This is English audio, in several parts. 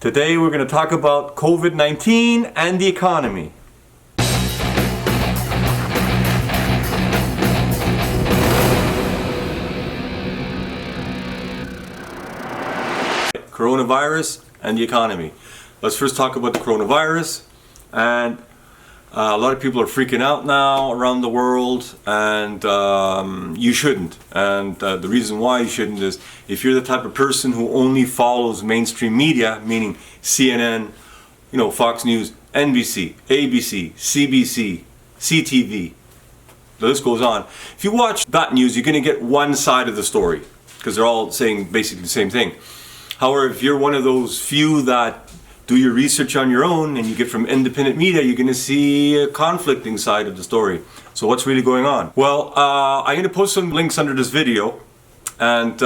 Today we're going to talk about COVID-19 and the economy. Coronavirus and the economy. Let's first talk about the coronavirus. And a lot of people are freaking out now around the world, and you shouldn't. And the reason why you shouldn't is if you're the type of person who only follows mainstream media, meaning CNN, Fox News, NBC, ABC, CBC, CTV, the list goes on. If you watch that news, you're going to get one side of the story because they're all saying basically the same thing. However, if you're one of those few that do your research on your own and you get from independent media, you're going to see a conflicting side of the story. So what's really going on? Well, I'm going to post some links under this video and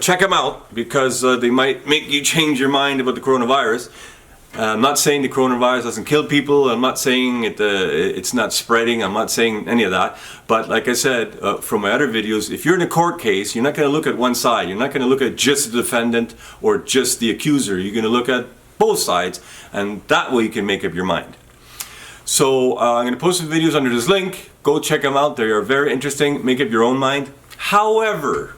check them out because they might make you change your mind about the coronavirus. I'm not saying the coronavirus doesn't kill people. I'm not saying it's not spreading. I'm not saying any of that. But like I said from my other videos, if you're in a court case, you're not going to look at one side. You're not going to look at just the defendant or just the accuser. You're going to look at both sides, and that way you can make up your mind. So I'm going to post some videos under this link. Go check them out. They are very interesting. Make up your own mind. However,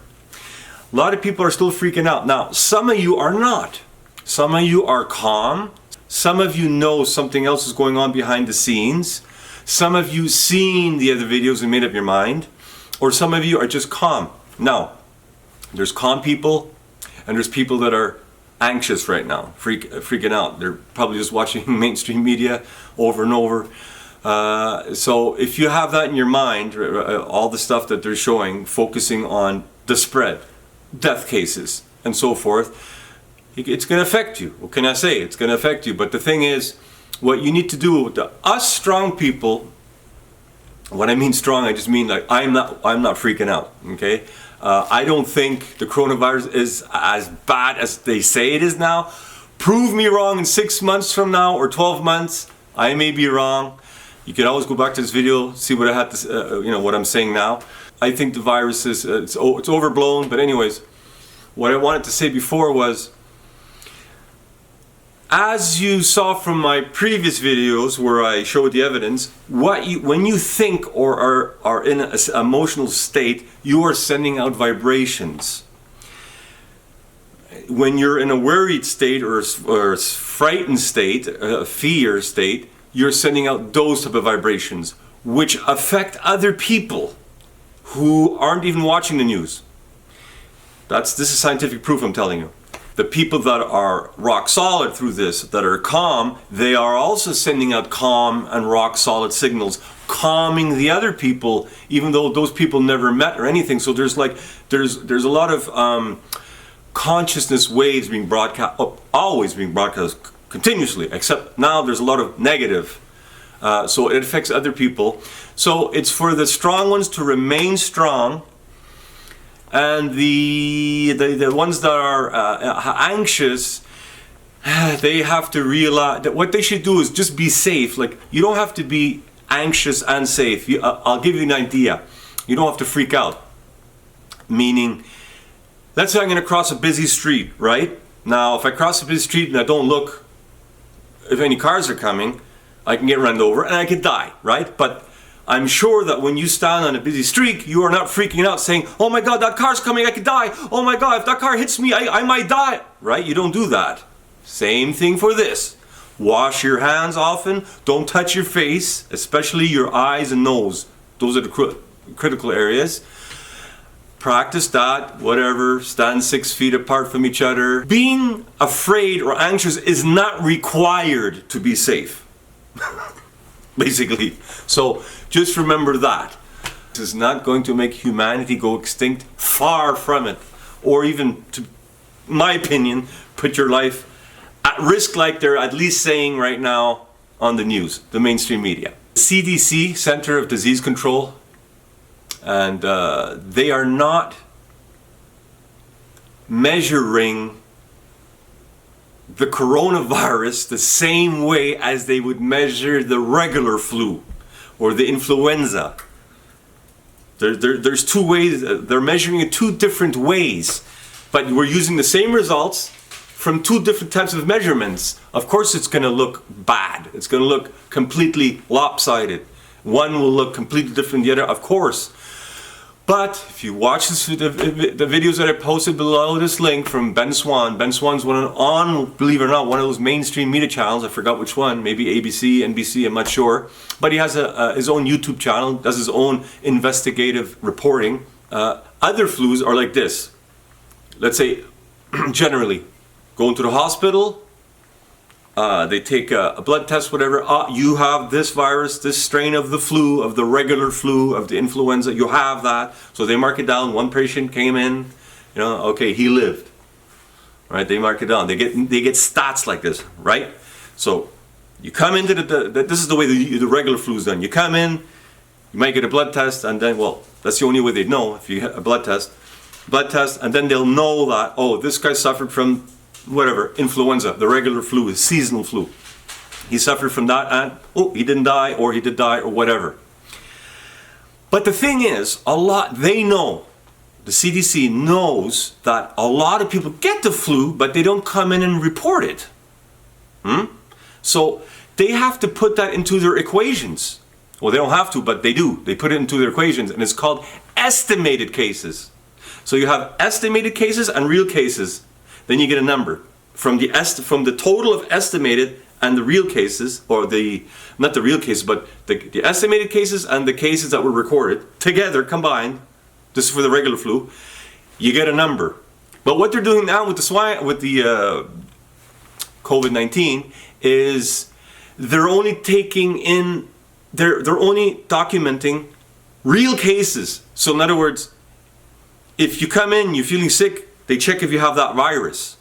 a lot of people are still freaking out. Now, some of you are not. Some of you are calm. Some of you know something else is going on behind the scenes. Some of you seen the other videos and made up your mind. Or some of you are just calm. Now, there's calm people and there's people that are anxious right now, freaking out. They're probably just watching mainstream media over and over. So if you have that in your mind, all the stuff that they're showing, focusing on the spread, death cases, and so forth, it's going to affect you. What can I say? It's going to affect you. But the thing is, what you need to do with us strong people, when I mean strong, I just mean like I'm not freaking out. Okay. I don't think the coronavirus is as bad as they say it is now. Prove me wrong in 6 months from now or 12 months. I may be wrong. You can always go back to this video, see what I had to, what I'm saying now. I think the virus is it's overblown. But anyways, what I wanted to say before was, as you saw from my previous videos where I showed the evidence, when you think or are in an emotional state, you are sending out vibrations. When you're in a worried state or a frightened state, a fear state, you're sending out those type of vibrations, which affect other people who aren't even watching the news. This is scientific proof, I'm telling you. The people that are rock solid through this, that are calm, they are also sending out calm and rock solid signals, calming the other people, even though those people never met or anything. So there's a lot of consciousness waves being broadcast, always being broadcast continuously, except now there's a lot of negative. So it affects other people. So it's for the strong ones to remain strong. And the ones that are anxious, they have to realize that what they should do is just be safe. Like, you don't have to be anxious and safe. I'll give you an idea. You don't have to freak out. Meaning, let's say I'm going to cross a busy street, right? Now, if I cross a busy street and I don't look if any cars are coming, I can get run over and I could die, right? But I'm sure that when you stand on a busy street, you are not freaking out saying, oh my God, that car's coming, I could die. Oh my God, if that car hits me, I might die, right? You don't do that. Same thing for this. Wash your hands often. Don't touch your face, especially your eyes and nose. Those are the critical areas. Practice that, whatever. Stand 6 feet apart from each other. Being afraid or anxious is not required to be safe. Basically. So just remember that. This is not going to make humanity go extinct. Far from it. Or even, to my opinion, put your life at risk like they're at least saying right now on the news, the mainstream media. CDC, Center of Disease Control, and they are not measuring the coronavirus the same way as they would measure the regular flu or the influenza. There's two ways, they're measuring it two different ways, but we're using the same results from two different types of measurements, of course it's going to look bad. It's going to look completely lopsided. One will look completely different than the other, of course. But if you watch the videos that I posted below this link from Ben Swann, Ben Swann's believe it or not, one of those mainstream media channels. I forgot which one, maybe ABC, NBC, I'm not sure. But he has his own YouTube channel, does his own investigative reporting. Other flus are like this. Let's say, generally, going to the hospital, they take a blood test, whatever. You have this virus, this strain of the flu, of the regular flu, of the influenza. You have that. So they mark it down. One patient came in, okay, he lived. Right? They mark it down. They get stats like this, right? So you come into this is the way the regular flu is done. You come in, you might get a blood test, and then, well, that's the only way they'd know if you get a blood test, and then they'll know that, oh, this guy suffered from whatever, influenza, the regular flu, the seasonal flu. He suffered from that and, oh, he didn't die, or he did die, or whatever. But the thing is, they know, the CDC knows that a lot of people get the flu, but they don't come in and report it. So they have to put that into their equations. Well, they don't have to, but they do. They put it into their equations, and it's called estimated cases. So you have estimated cases and real cases. Then you get a number from the total of estimated and the real cases, or not the real cases, but the estimated cases and the cases that were recorded together, combined. This is for the regular flu. You get a number. But what they're doing now with the COVID-19 is they're only they're only documenting real cases. So in other words, if you come in, you're feeling sick, they check if you have that virus.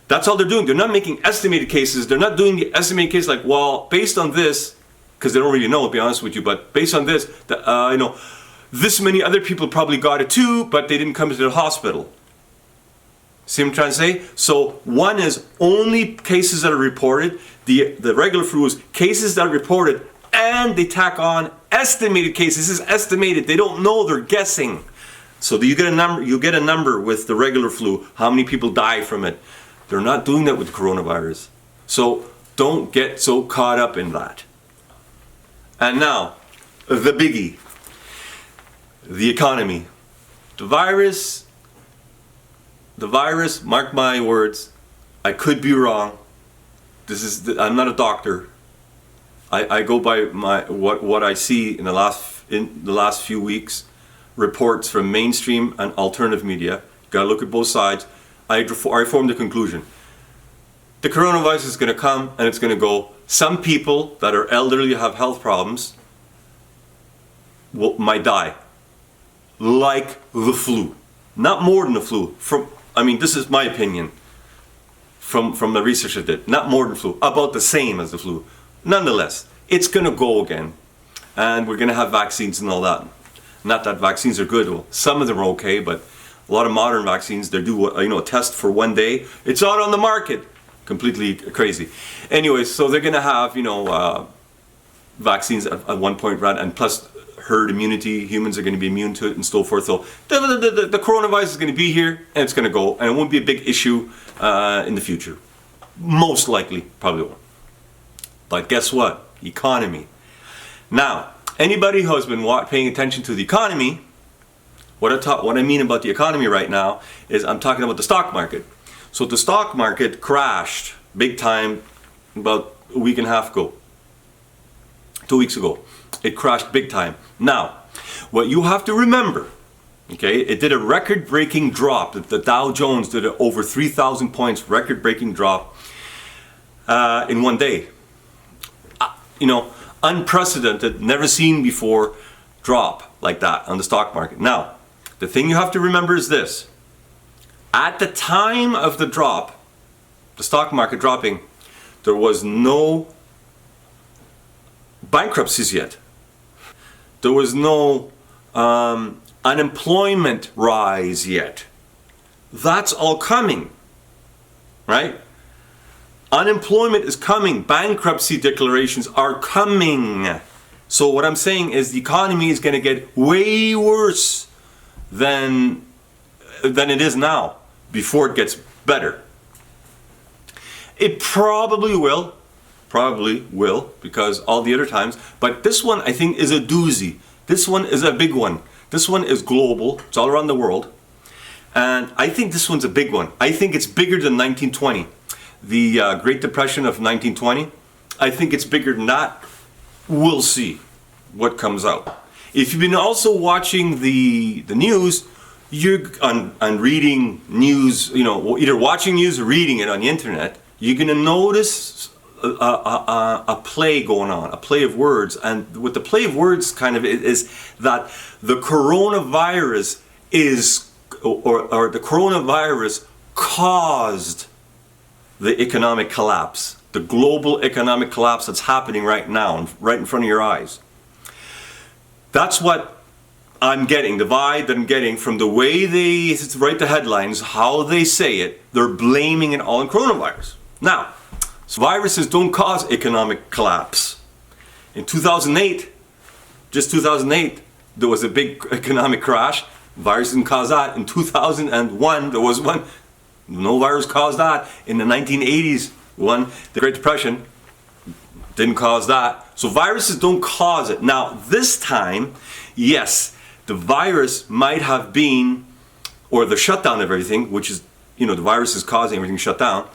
That's all they're doing. They're not making estimated cases. They're not doing the estimated case like, well, based on this, because they don't really know, to be honest with you, but based on this, this many other people probably got it too, but they didn't come to the hospital. See what I'm trying to say? So one is only cases that are reported. The regular flu is cases that are reported, and they tack on estimated cases. This is estimated. They don't know. They're guessing. So you get a number. You get a number with the regular flu. How many people die from it? They're not doing that with the coronavirus. So don't get so caught up in that. And now, the biggie, the economy, the virus. Mark my words. I could be wrong. I'm not a doctor. I go by what I see in the last few weeks. Reports from mainstream and alternative media. You gotta look at both sides. I formed a conclusion. The coronavirus is gonna come and it's gonna go. Some people that are elderly, have health problems, might die. Like the flu. Not more than the flu. This is my opinion from the research I did. Not more than flu. About the same as the flu. Nonetheless, it's gonna go again. And we're gonna have vaccines and all that. Not that vaccines are good. Well, some of them are okay, but a lot of modern vaccines, they do a test for one day. It's out on the market. Completely crazy. Anyway, so they're gonna have vaccines at one point, right? And plus herd immunity. Humans are going to be immune to it and so forth. So the coronavirus is going to be here and it's going to go, and it won't be a big issue in the future. Most likely, probably won't. But guess what? Economy. Now, anybody who has been paying attention to the economy, what I mean about the economy right now is I'm talking about the stock market. So the stock market crashed big time about a week and a half ago. 2 weeks ago. It crashed big time. Now, what you have to remember, okay, it did a record-breaking drop. The Dow Jones did over 3,000 points, record-breaking drop in one day. Unprecedented, never seen before drop like that on the stock market. Now, the thing you have to remember is this. At the time of the drop, the stock market dropping, there was no bankruptcies yet. There was no unemployment rise yet. That's all coming, right? Unemployment is coming. Bankruptcy declarations are coming. So what I'm saying is the economy is going to get way worse than it is now before it gets better. It probably will. Probably will, because all the other times. But this one, I think, is a doozy. This one is a big one. This one is global. It's all around the world. And I think this one's a big one. I think it's bigger than 1920. The Great Depression of 1920. I think it's bigger than that. We'll see what comes out. If you've been also watching the news, you're on reading news, you know, either watching news or reading it on the internet, you're going to notice a play going on, a play of words. And what the play of words kind of is that the coronavirus is, or the coronavirus caused the economic collapse, the global economic collapse that's happening right now, right in front of your eyes. That's what I'm getting, the vibe that I'm getting from the way they write the headlines, how they say it. They're blaming it all on coronavirus. Now, so viruses don't cause economic collapse. In 2008, just 2008, there was a big economic crash. Virus didn't cause that. In 2001, there was one. No virus caused that. In the 1980s, the Great Depression didn't cause that. So viruses don't cause it. Now, this time, yes, the virus might have been, or the shutdown of everything, which is, you know, the virus is causing everything to shut down.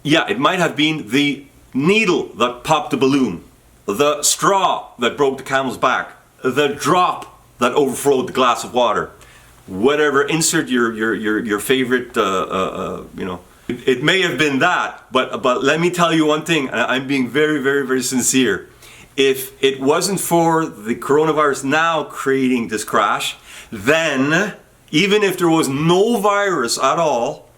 Yeah, it might have been the needle that popped the balloon, the straw that broke the camel's back, the drop that overflowed the glass of water. Whatever, insert your favorite, you know. It may have been that, but let me tell you one thing, and I'm being very, very, very sincere. If it wasn't for the coronavirus now creating this crash, then even if there was no virus at all,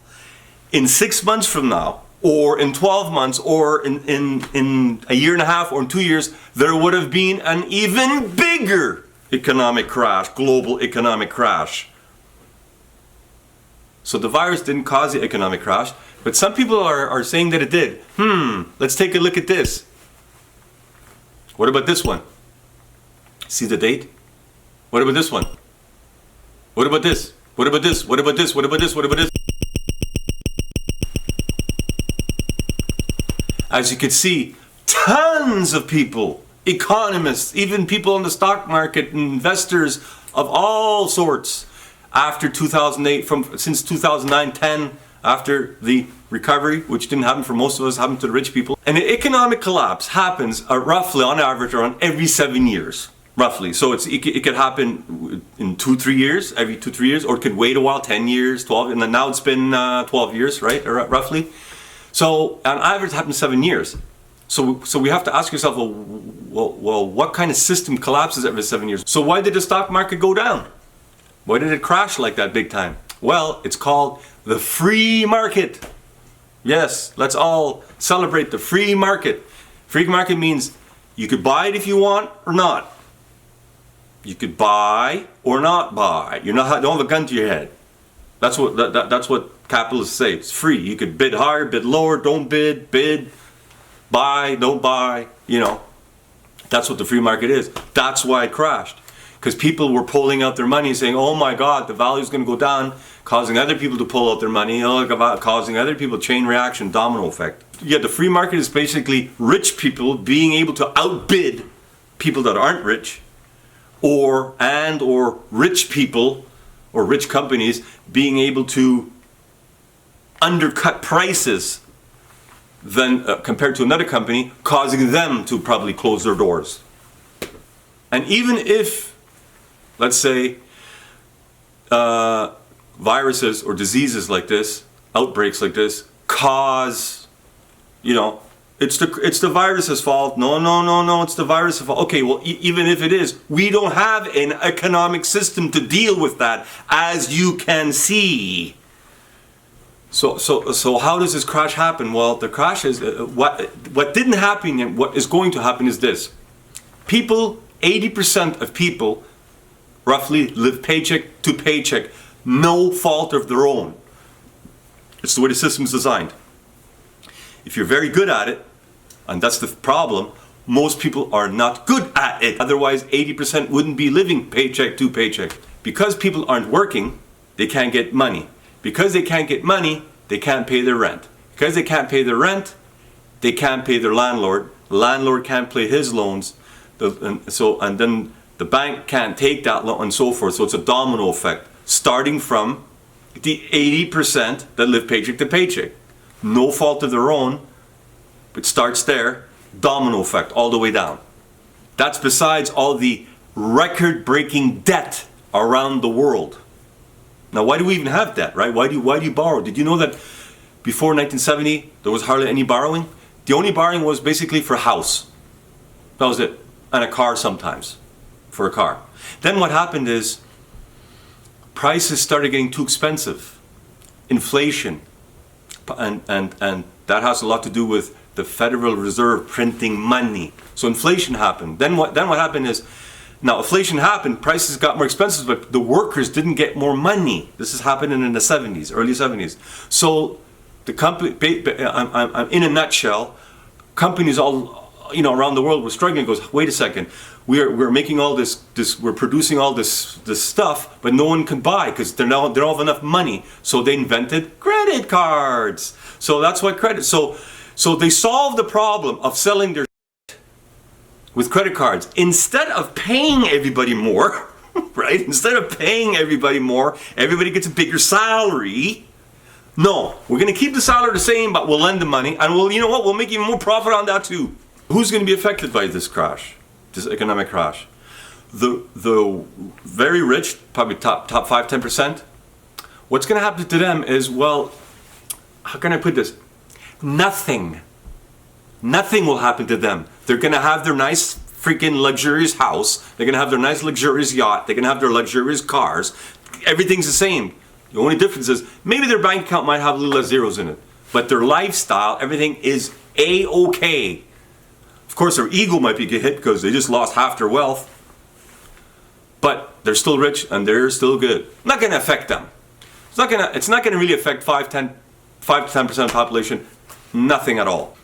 in 6 months from now, or in 12 months, or in a year and a half, or in 2 years, there would have been an even bigger economic crash, global economic crash. So the virus didn't cause the economic crash, but some people are saying that it did. Let's take a look at this. What about this one? See the date? What about this one? What about this? What about this? What about this? What about this? What about this? As you can see, tons of people, economists, even people in the stock market, investors of all sorts, after 2008, since 2009-10, after the recovery, which didn't happen for most of us, happened to the rich people. And the economic collapse happens roughly, on average, around every 7 years, roughly. So it could happen in 2-3 years, every 2-3 years, or it could wait a while, 10 years, 12, and then now it's been 12 years, right, or roughly. So on average, it happens 7 years. So we have to ask yourself, well, what kind of system collapses every 7 years? So why did the stock market go down? Why did it crash like that big time? Well, it's called the free market. Yes, let's all celebrate the free market. Free market means you could buy it if you want or not. You could buy or not buy. You don't have a gun to your head. That's what capitalists say. It's free. You could bid higher, bid lower, don't bid, buy, don't buy. You know, that's what the free market is. That's why it crashed. Because people were pulling out their money saying, oh my God, the value is going to go down, causing other people to pull out their money, causing other people, chain reaction, domino effect. Yeah, the free market is basically rich people being able to outbid people that aren't rich, or rich people or rich companies being able to undercut prices than compared to another company, causing them to probably close their doors. And even if, let's say, viruses or diseases like this, outbreaks like this, cause, you know, it's the virus's fault. No, it's the virus's fault. Okay, well, even if it is, we don't have an economic system to deal with that, as you can see. So how does this crash happen? Well, the crash is, what didn't happen and what is going to happen is this. People, 80% of people, roughly live paycheck to paycheck, no fault of their own. It's the way the system's designed. If you're very good at it, and that's the problem, most people are not good at it. Otherwise, 80% wouldn't be living paycheck to paycheck. Because people aren't working, they can't get money. Because they can't get money, they can't pay their rent. Because they can't pay their rent, they can't pay their landlord. The landlord can't pay his loans. And then the bank can't take that loan and so forth. So it's a domino effect, starting from the 80% that live paycheck to paycheck. No fault of their own. It starts there, domino effect all the way down. That's besides all the record-breaking debt around the world. Now, why do we even have debt, right? Why do you borrow? Did you know that before 1970 there was hardly any borrowing? The only borrowing was basically for a house. That was it, and a car sometimes, for a car. Then what happened is prices started getting too expensive. Inflation, and that has a lot to do with the Federal Reserve printing money. So inflation happened. Then what happened is, now inflation happened, prices got more expensive, but the workers didn't get more money. This is happening in the 70s, early 70s. So the company, in a nutshell, companies all around the world were struggling. Goes, wait a second, we're making all this, we're producing all this stuff, but no one can buy because they don't have enough money. So they invented credit cards. So that's what credit. So they solved the problem of selling their with credit cards. Instead of paying everybody more, right? Instead of paying everybody more, everybody gets a bigger salary. No, we're going to keep the salary the same, but we'll lend the money, and we'll make even more profit on that too. Who's going to be affected by this crash, this economic crash? The very rich, probably top 5-10%. What's going to happen to them is, well, how can I put this? Nothing will happen to them. They're going to have their nice freaking luxurious house. They're going to have their nice luxurious yacht. They're going to have their luxurious cars. Everything's the same. The only difference is maybe their bank account might have a little less zeros in it. But their lifestyle, everything is A-okay. Of course, their ego might be hit because they just lost half their wealth. But they're still rich and they're still good. Not going to affect them. It's not going to really affect 5 to 10% of the population. Nothing at all.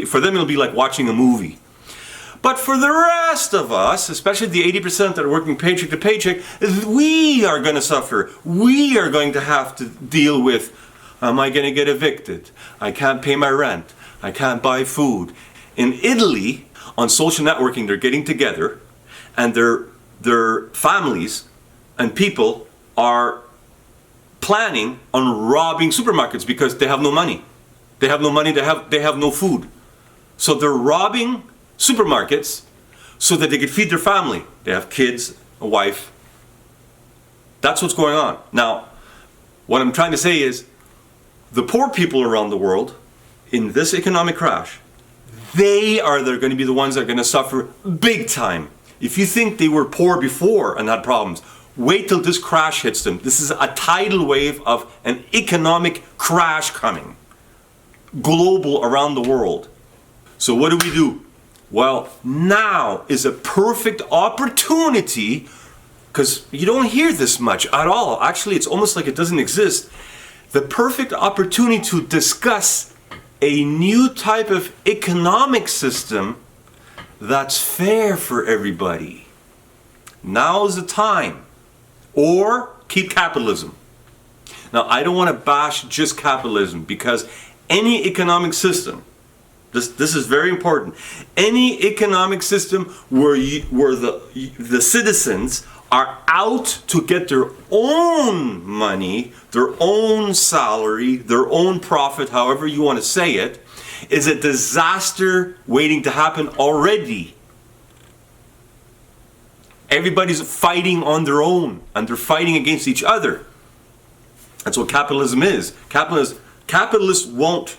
For them, it'll be like watching a movie. But for the rest of us, especially the 80% that are working paycheck to paycheck, we are going to suffer. We are going to have to deal with, am I going to get evicted? I can't pay my rent. I can't buy food. In Italy, on social networking, they're getting together, and their families and people are planning on robbing supermarkets because they have no money. They have no money, they have no food. So they're robbing supermarkets so that they can feed their family. They have kids, a wife. That's what's going on. Now, what I'm trying to say is, the poor people around the world, in this economic crash, they're going to be the ones that are going to suffer big time. If you think they were poor before and had problems, wait till this crash hits them. This is a tidal wave of an economic crash coming. Global, around the world. So what do? Well, now is a perfect opportunity, because you don't hear this much at all. Actually, it's almost like it doesn't exist. The perfect opportunity to discuss a new type of economic system that's fair for everybody. Now is the time. Or keep capitalism. Now, I don't want to bash just capitalism, because any economic system, this is very important, any economic system where the citizens are out to get their own money, their own salary, their own profit, however you want to say it, is a disaster waiting to happen already. Everybody's fighting on their own, and they're fighting against each other. That's what capitalism is. Capitalists won't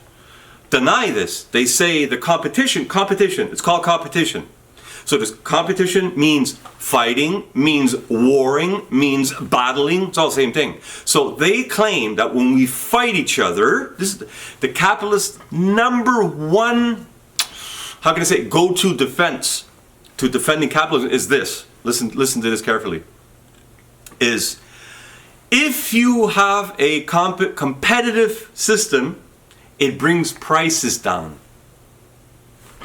deny this. They say the competition, it's called competition. So this competition means fighting, means warring, means battling. It's all the same thing. So they claim that when we fight each other, this is the capitalist number one, how can I say, go-to defense to defending capitalism is this. Listen to this carefully. Is if you have a competitive system, it brings prices down.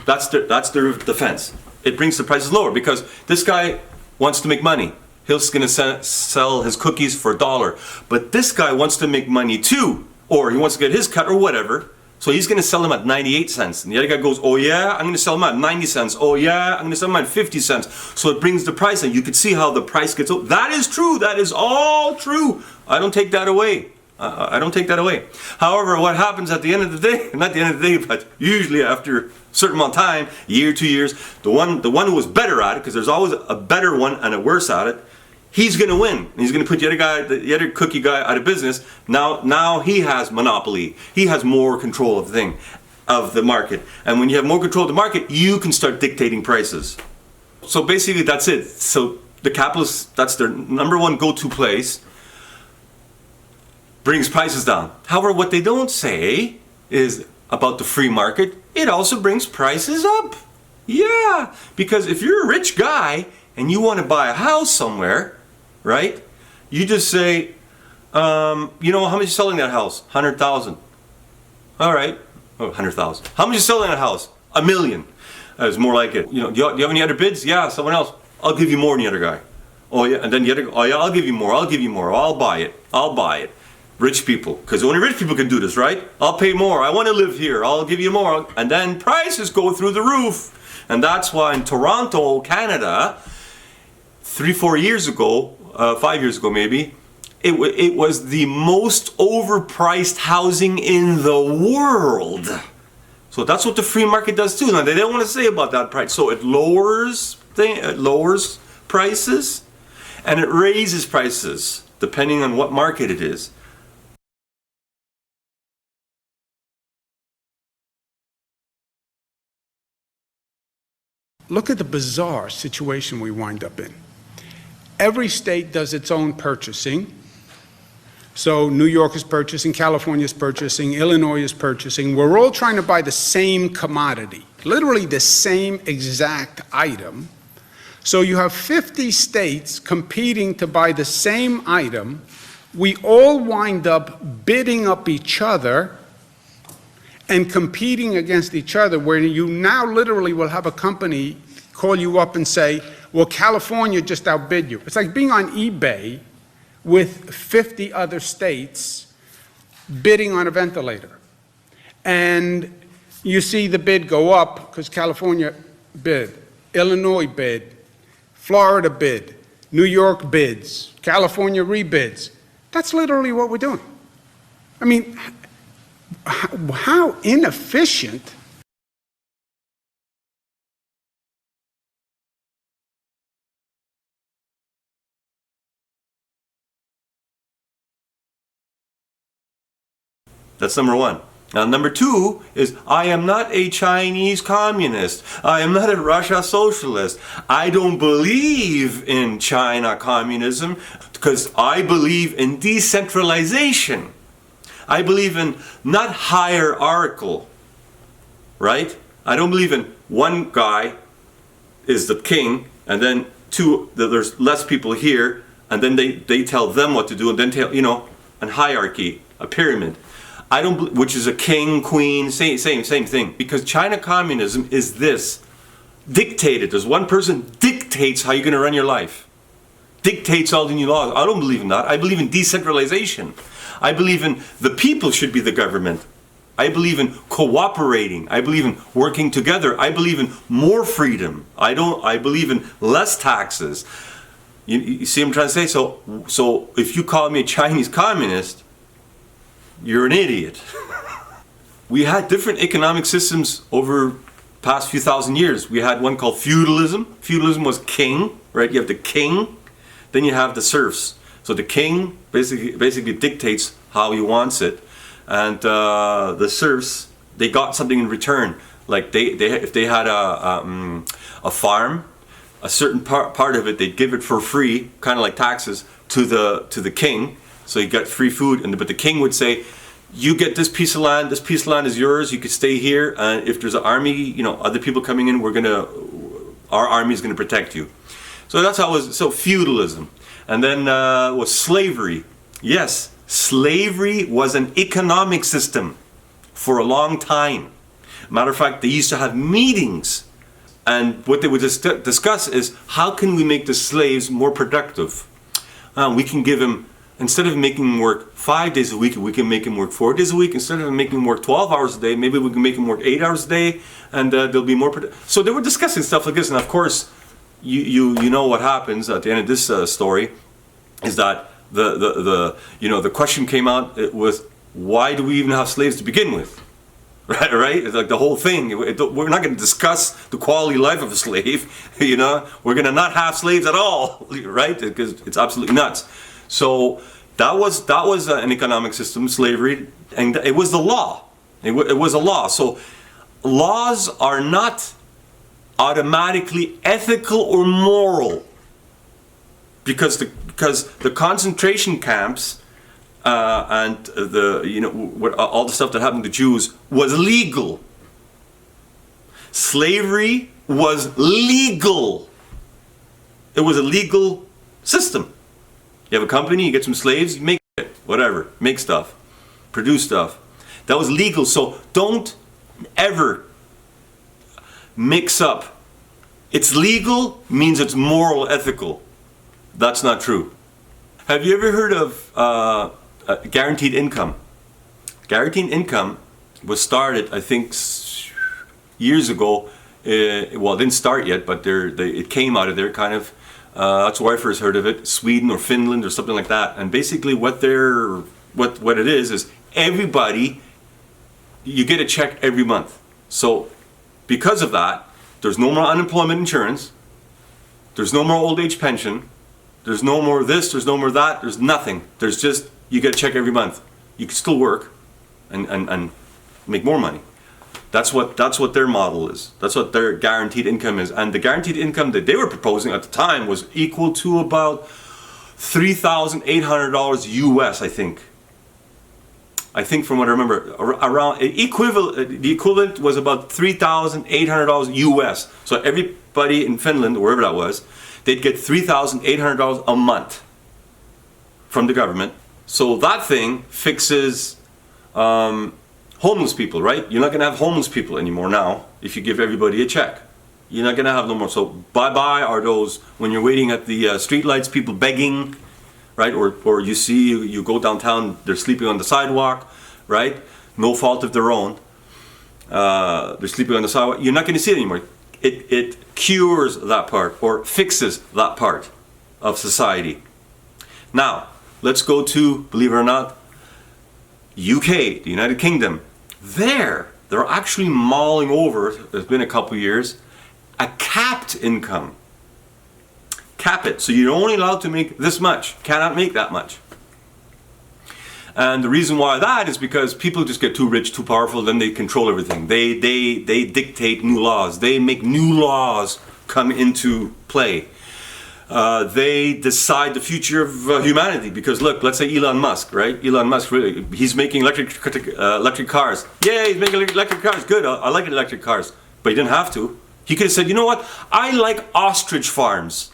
That's their defense. It brings the prices lower because this guy wants to make money. He's going to sell his cookies for $1. But this guy wants to make money too. or he wants to get his cut or whatever. So he's going to sell them at 98 cents. And the other guy goes, oh yeah, I'm going to sell them at 90 cents. Oh yeah, I'm going to sell them at 50 cents. So it brings the price, and you can see how the price gets up. That is true. That is all true. I don't take that away. I don't take that away. However, what happens at the end of the day, not the end of the day, but usually after a certain amount of time, a year, 2 years, the one who was better at it, because there's always a better one and a worse at it, he's going to win. And he's going to put the other guy, the other cookie guy, out of business. Now he has monopoly. He has more control of the thing, of the market. And when you have more control of the market, you can start dictating prices. So basically, that's it. So the capitalists, that's their number one go-to place. Brings prices down. However, what they don't say is about the free market, it also brings prices up. Yeah, because if you're a rich guy and you want to buy a house somewhere, right? You just say, you know, how much is selling that house? 100,000. All right, 100,000. How much is selling that house? $1 million. It's more like it. You know, do you have any other bids? Yeah, someone else. I'll give you more than the other guy. Oh yeah, and then the other. Oh yeah, I'll give you more. I'll give you more. I'll buy it. I'll buy it. Rich people, because only rich people can do this, right? I'll pay more. I want to live here. I'll give you more. And then prices go through the roof. And that's why in Toronto, Canada, 3-4 years ago, 5 years ago maybe, it was the most overpriced housing in the world. So that's what the free market does too. Now they don't want to say about that price. So it lowers prices and it raises prices depending on what market it is. Look at the bizarre situation we wind up in. Every state does its own purchasing. So New York is purchasing, California is purchasing, Illinois is purchasing. We're all trying to buy the same commodity, literally the same exact item. So you have 50 states competing to buy the same item. We all wind up bidding up each other and competing against each other, where you now literally will have a company call you up and say, well, California just outbid you. It's like being on eBay with 50 other states bidding on a ventilator. And you see the bid go up because California bid, Illinois bid, Florida bid, New York bids, California rebids. That's literally what we're doing. I mean, how inefficient. That's number one. Now, number two is, I am not a Chinese communist. I am not a Russia socialist. I don't believe in China communism because I believe in decentralization. I believe in not hierarchical, right? I don't believe in one guy is the king, and then there's less people here, and then they tell them what to do, and then tell, you know, an hierarchy, a pyramid. I don't, which is a king, queen, same thing. Because China communism is this, dictated. There's one person dictates how you're going to run your life, dictates all the new laws. I don't believe in that. I believe in decentralization. I believe in the people should be the government. I believe in cooperating. I believe in working together. I believe in more freedom. I believe in less taxes. You see what I'm trying to say? So if you call me a Chinese communist, you're an idiot. We had different economic systems over past few thousand years. We had one called feudalism. Feudalism was king, right? You have the king, then you have the serfs. So the king basically dictates how he wants it, and the serfs, they got something in return. Like if they had a farm, a certain part of it, they'd give it for free, kind of like taxes, to the king. So you got free food, but the king would say, you get this piece of land. This piece of land is yours. You could stay here, and if there's an army, you know, other people coming in, our army is gonna protect you. So that's how it was. So feudalism. And then was slavery. Yes, slavery was an economic system for a long time. Matter of fact, they used to have meetings, and what they would discuss is, how can we make the slaves more productive? We can give them instead of making him work 5 days a week, we can make him work 4 days a week. Instead of making him work 12 hours a day, maybe we can make him work 8 hours a day, and there'll be more. So they were discussing stuff like this, and of course, you know what happens at the end of this story is that the question came out. It was, why do we even have slaves to begin with? Right? It's like the whole thing. We're not going to discuss the quality of life of a slave. We're going to not have slaves at all, right? Because it's absolutely nuts. So that was an economic system, slavery, and it was the law. It was a law. So laws are not automatically ethical or moral, because the concentration camps and all the stuff that happened to Jews was legal. Slavery was legal. It was a legal system. You have a company, you get some slaves, you make it, whatever, make stuff, produce stuff. That was legal. So don't ever mix up. It's legal means it's moral, ethical. That's not true. Have you ever heard of guaranteed income? Guaranteed income was started, I think, years ago. Well, it didn't start yet, but it came out of there, kind of. That's where I first heard of it, Sweden or Finland or something like that. And basically what it is everybody, you get a check every month. So because of that, there's no more unemployment insurance, there's no more old age pension, there's no more this, there's no more that, there's nothing. There's just, you get a check every month. You can still work and make more money. That's what their model is. That's what their guaranteed income is. And the guaranteed income that they were proposing at the time was equal to about $3,800 US, I think. I think from what I remember, around the equivalent was about $3,800 US. So everybody in Finland, or wherever that was, they'd get $3,800 a month from the government. So that thing fixes homeless people, right? You're not going to have homeless people anymore now if you give everybody a check. You're not going to have no more. So bye-bye are those, when you're waiting at the street lights, people begging, right? Or you go downtown, they're sleeping on the sidewalk, right? No fault of their own. They're sleeping on the sidewalk. You're not going to see it anymore. It cures that part, or fixes that part of society. Now, let's go to, believe it or not, UK, the United Kingdom. They're actually mulling over, it's been a couple years, a capped income. Cap it. So you're only allowed to make this much. Cannot make that much. And the reason why that is because people just get too rich, too powerful, then they control everything. They dictate new laws. They make new laws come into play. They decide the future of humanity, because look, let's say Elon Musk, right? Elon Musk, really, he's making electric cars. Yeah, he's making electric cars. Good, I like electric cars. But he didn't have to. He could have said, you know what? I like ostrich farms.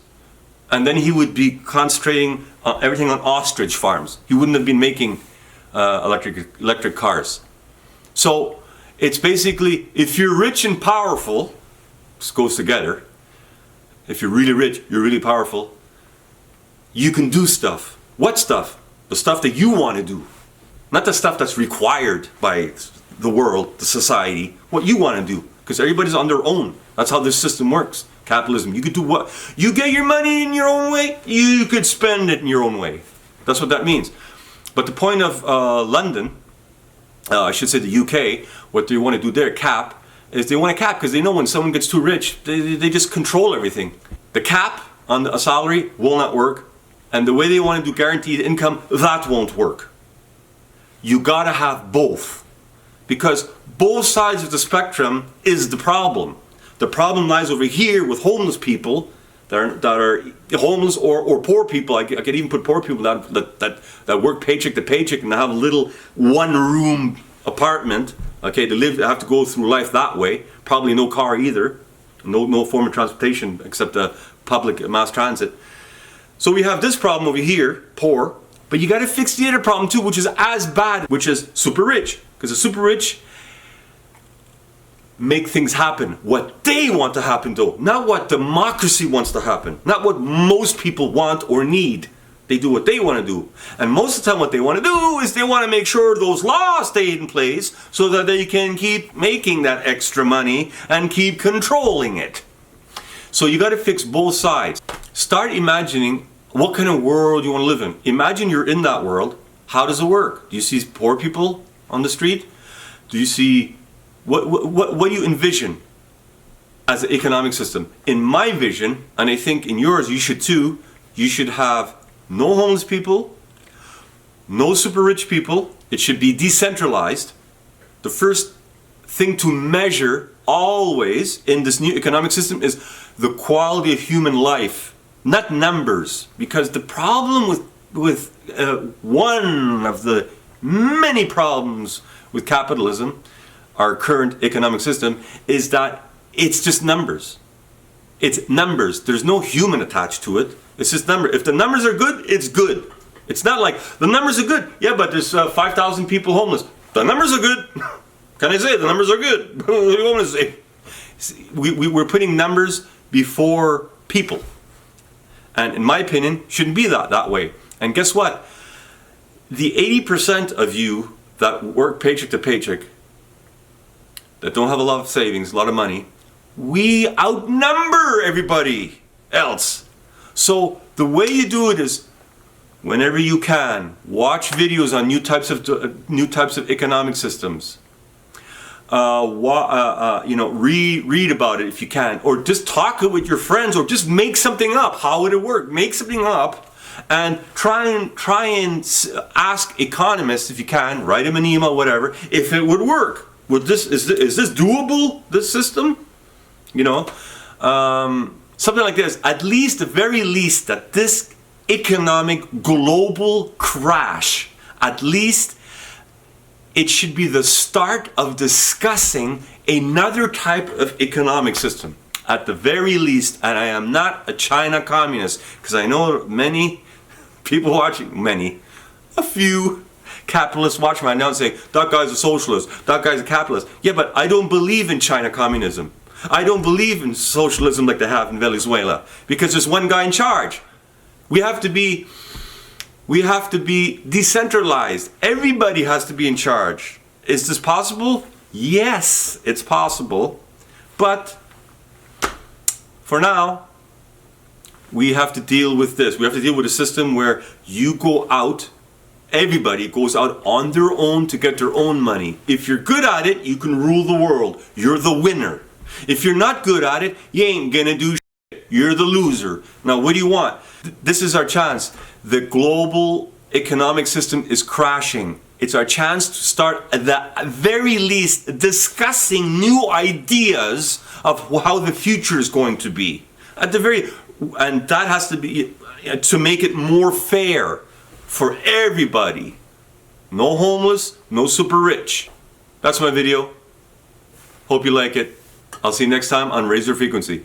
And then he would be concentrating everything on ostrich farms. He wouldn't have been making electric cars. So it's basically, if you're rich and powerful, this goes together. If you're really rich, you're really powerful, you can do stuff. What stuff? The stuff that you want to do. Not the stuff that's required by the world, the society. What you want to do. Because everybody's on their own. That's how this system works. Capitalism. You could do what? You get your money in your own way, you could spend it in your own way. That's what that means. But the point of London, I should say the UK, what they want to do there, cap, is they want to cap because they know when someone gets too rich, they just control everything. The cap on a salary will not work, and the way they want to do guaranteed income, that won't work. You gotta have both, because both sides of the spectrum is the problem. The problem lies over here with homeless people that are homeless or poor people. I could even put poor people that work paycheck to paycheck and have a little one-room apartment. Okay, they have to go through life that way. Probably no car either. No form of transportation except public mass transit. So we have this problem over here, poor. But you got to fix the other problem too, which is as bad, which is super rich. Because the super rich make things happen. What they want to happen though. Not what democracy wants to happen. Not what most people want or need. They do what they want to do. And most of the time what they want to do is they want to make sure those laws stay in place so that they can keep making that extra money and keep controlling it. So you got to fix both sides. Start imagining what kind of world you want to live in. Imagine you're in that world. How does it work? Do you see poor people on the street? Do you see, what do you envision as an economic system? In my vision, and I think in yours you should too, you should have no homeless people, no super rich people. It should be decentralized. The first thing to measure always in this new economic system is the quality of human life, not numbers. Because the problem with one of the many problems with capitalism, our current economic system, is that it's just numbers. It's numbers. There's no human attached to it. It's just number. If the numbers are good, it's good. It's not like the numbers are good. Yeah, but there's 5,000 people homeless. The numbers are good. Can I say it? The numbers are good? What do you want to say? We're putting numbers before people. And in my opinion, shouldn't be that way. And guess what? The 80% of you that work paycheck to paycheck, that don't have a lot of savings, a lot of money, we outnumber everybody else. So the way you do it is, whenever you can, watch videos on new types of economic systems. Read about it if you can, or just talk it with your friends, or just make something up. How would it work? Make something up, and try and ask economists if you can. Write them an email, whatever, if it would work. Is this doable? This system, something like this. At least, the very least, that this economic global crash, at least it should be the start of discussing another type of economic system. At the very least, and I am not a China communist, because I know many people watching, a few capitalists watch right now and say, that guy's a socialist, that guy's a capitalist. Yeah, but I don't believe in China communism. I don't believe in socialism like they have in Venezuela, because there's one guy in charge. We have to be decentralized. Everybody has to be in charge. Is this possible? Yes, it's possible. But for now, we have to deal with this. We have to deal with a system where you go out, everybody goes out on their own to get their own money. If you're good at it, you can rule the world. You're the winner. If you're not good at it, you ain't gonna do shit. You're the loser. Now, what do you want? This is our chance. The global economic system is crashing. It's our chance to start, at the very least, discussing new ideas of how the future is going to be. And that has to be to make it more fair for everybody. No homeless, no super rich. That's my video. Hope you like it. I'll see you next time on Raise Your Frequency.